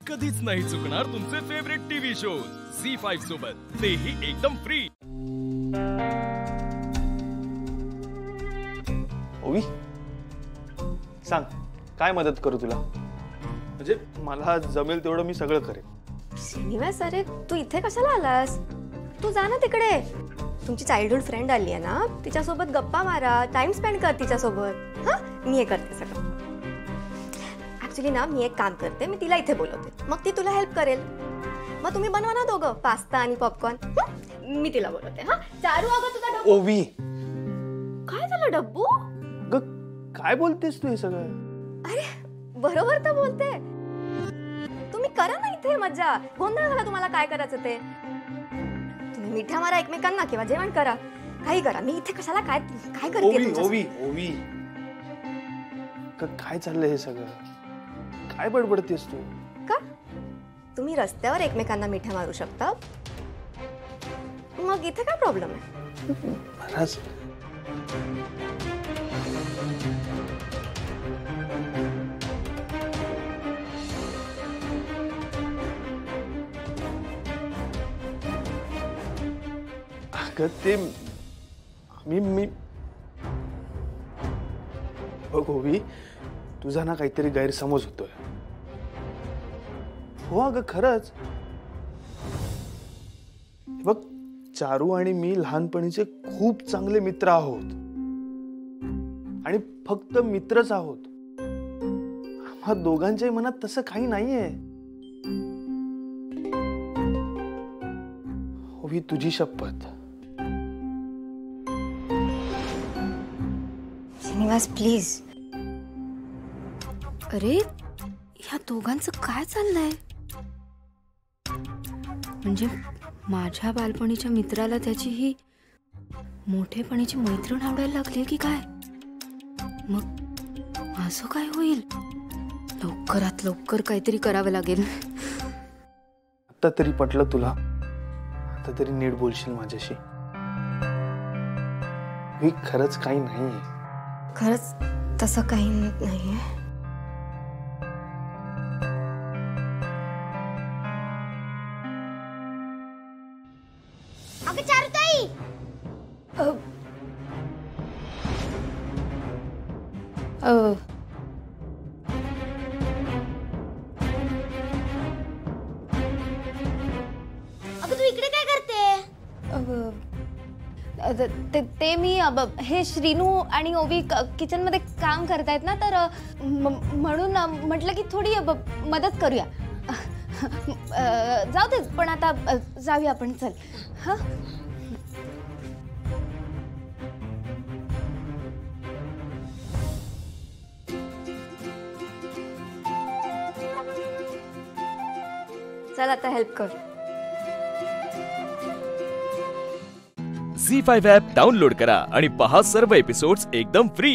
कधीच नाही चुकणार तुमचे फेवरेट टीव्ही शोज झी5 सोबत, तेही एकदम फ्री। ओवी, सांग काय मदत करू तुला? म्हणजे मला जमेल तेवढं मी सगळं करेन। श्रीनिवास, अरे तू इथे कशाला आलास? तू जा ना तिकडे। तुमची चाइल्डहुड फ्रेंड आली आहे ना, तिच्यासोबत गप्पा मारा, टाइम स्पेंड कर तिच्यासोबत। हां, मी हे करते सगळं। ऍक्च्युली ना मी एक काम करते, मी तिला इथे बोलवते, मग ती तुला हेल्प करेल। मग तुम्ही बनवा ना दोघं पास्ता आणि पॉपकॉर्न। मी तिला बोलवते। हां चारू, अगं तुझा डब्बू। ओवी, काय झालं डब्बू? काय बोलतेस तू हे सगळं? अरे बरोबर तर बोलते। तुम्ही करा ना इथे मजा, गोंधळ झाला तुम्हाला काय करायचं ते। तुम्ही मिठा मारा एकमेकांना किंवा जेवण करा, काही करा। मी इथे कशाला काय काय करते? ओवी ओवी ओवी, काय चाललंय हे सगळं? काय बडबडतेस तू? का तुम्ही रस्त्यावर एकमेकांना मिठा मारू शकता, मग इथे काय प्रॉब्लेम आहे? महाराज, अगं ते मी ओवी, तुझा ना काहीतरी गैरसमज होतोय। हो अगं खरंच, बघ चारू आणि मी लहानपणीचे खूप चांगले मित्र आहोत, आणि फक्त मित्रच आहोत। आम्हा दोघांच्याही मनात तसं काही नाहीये। ओवी, तुझी शपथ। श्रीनिवास प्लीज। अरे या दोघांचं काय चाललंय? म्हणजे माझ्या बालपणीच्या मित्राला त्याची ही मोठेपणीची मैत्रीण आवडायला लागली की काय? मग असं काय होईल? लवकरात लवकर काहीतरी करावं लागेल। आता तरी पटलं तुला? आता तरी नीट बोलशील माझ्याशी? मी खरंच काही नाहीये। खरंच तसं काही नाहीये। अगं चारुताई, अगं तू इकडे काय करते? ते मी हे श्रीनू आणि ओवी किचन मध्ये काम करतायत ना, तर म्हणून म्हटलं की थोडी मदत करूया। जाऊ दे, पण आता जाऊया आपण, चल। हां चल आता हेल्प कर। झी5 ॲप डाउनलोड करा आणि पहा सर्व एपिसोड्स एकदम फ्री।